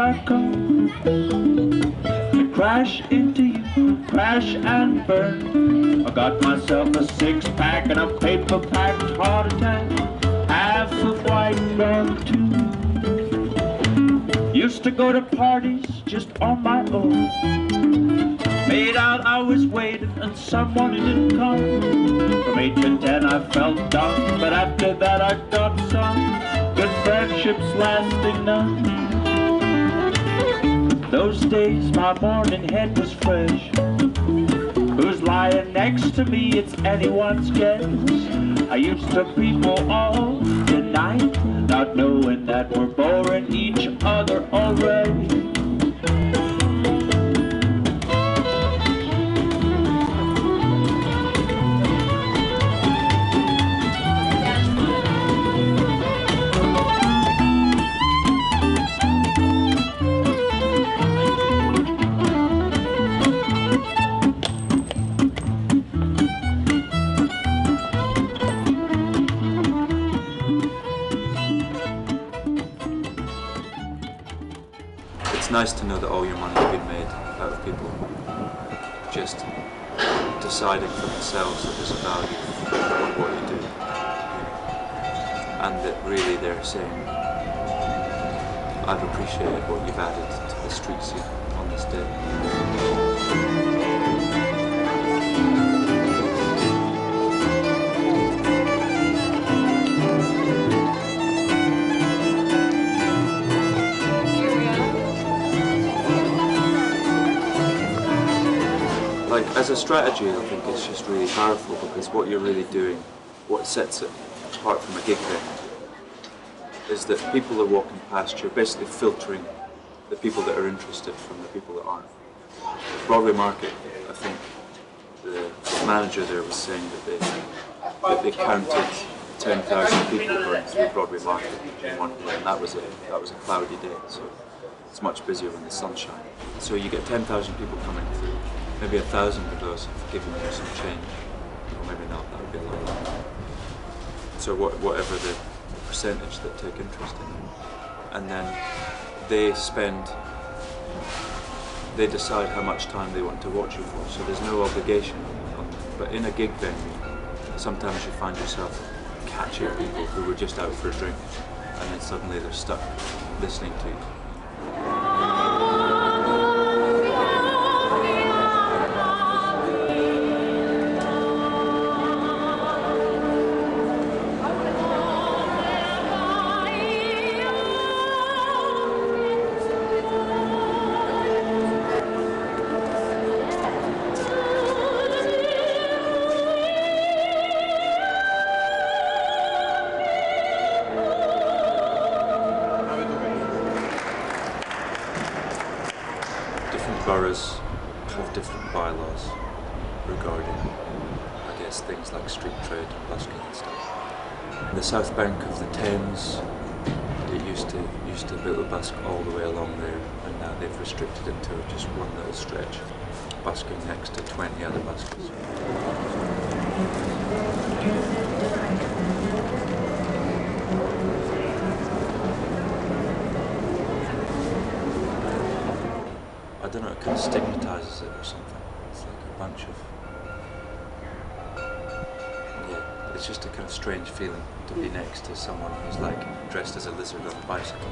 I come to crash into you, crash and burn. I got myself a 6-pack and a paper-packed heart attack, half of white rum too. Used to go to parties just on my own, made out I was waiting and someone didn't come. From 8 to 10 I felt dumb, but after that I got some good friendships lasting none. Those days my morning head was fresh. Who's lying next to me, it's anyone's guess. I used to people all the night, not knowing that we're boring each other already. It's nice to know that all your money has been made out of people just deciding for themselves that there's a value in what you do, and that really they're saying, I've appreciated what you've added to the street scene on this day. Like, as a strategy, I think it's just really powerful, because what you're really doing, what sets it apart from a gig venue, is that people are walking past, you're basically filtering the people that are interested from the people that aren't. Broadway Market, I think the manager there was saying that they counted 10,000 people going through Broadway Market in one day, and that was a cloudy day, so it's much busier when the sun's shining. So you get 10,000 people coming through. Maybe 1,000 of those have given you some change, or maybe not, that would be a lot longer. So whatever the percentage that take interest in you. And then they decide how much time they want to watch you for, so there's no obligation on them. But in a gig venue, sometimes you find yourself catching people who were just out for a drink, and then suddenly they're stuck listening to you. Boroughs have different bylaws regarding, I guess, things like street trade and busking and stuff. In the south bank of the Thames, it used to be able to busk all the way along there, and now they've restricted it to just one little stretch, busking next to 20 other buskers. I don't know, it kind of stigmatizes it or something. It's like a bunch of... yeah, it's just a kind of strange feeling to be next to someone who's like dressed as a lizard on a bicycle.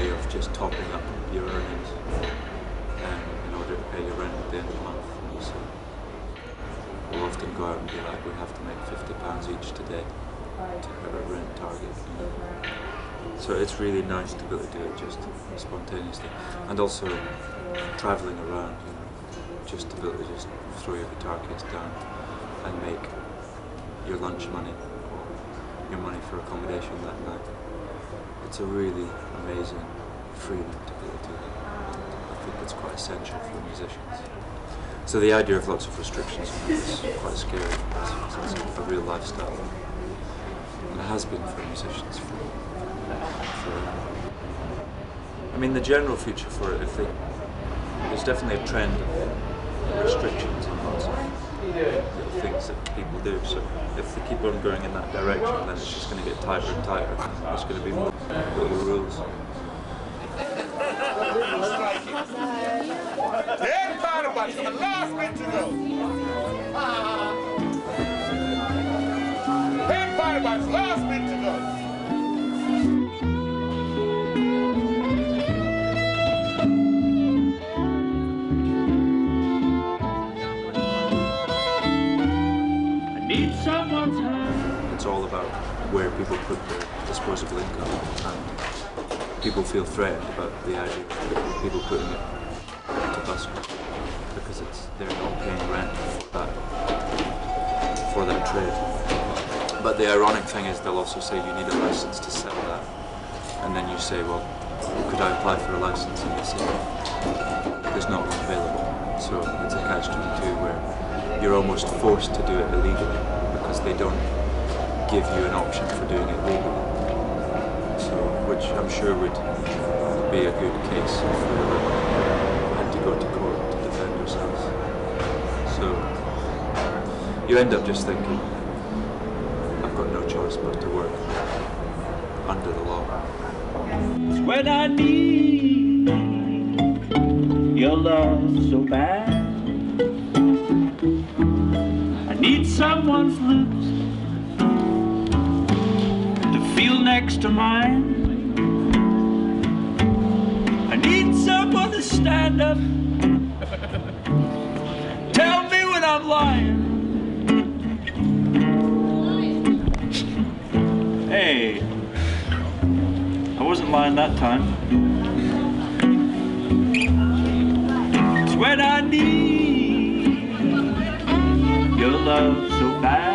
way of just topping up your earnings in order to pay your rent at the end of the month. So we'll often go out and be like, we have to make £50 each today to hit our rent target. So it's really nice to be able to do it just spontaneously, and also travelling around, just to be able to just throw your guitar case down and make your lunch money, your money for accommodation that night. It's a really amazing freedom to be able to do that. I think it's quite essential for musicians. So the idea of lots of restrictions is quite scary. It's a real lifestyle, and it has been for musicians for I mean, the general future for it, there's definitely a trend of restrictions and lots of little things that people do. So if they keep on going in that direction, then it's just going to get tighter and tighter. There's going to be more little rules. 10 powder bottles, the last bit to go. 10 powder bottles, last bit to go. It's all about where people put their disposable income, and people feel threatened about the idea of people putting it into buskers because they're not paying rent for that trade. But the ironic thing is they'll also say you need a license to sell that, and then you say, well, could I apply for a license? And they say there's not one available. So it's a catch-22 where you're almost forced to do it illegally because they don't give you an option for doing it legally. So, which I'm sure would be a good case if we had to go to court to defend ourselves. So you end up just thinking, I've got no choice but to work under the law. It's when I need your love so bad. I need someone's lips to feel next to mine. I need someone to stand up, tell me when I'm lying. Hey, I wasn't lying that time. It's when I need your love so bad.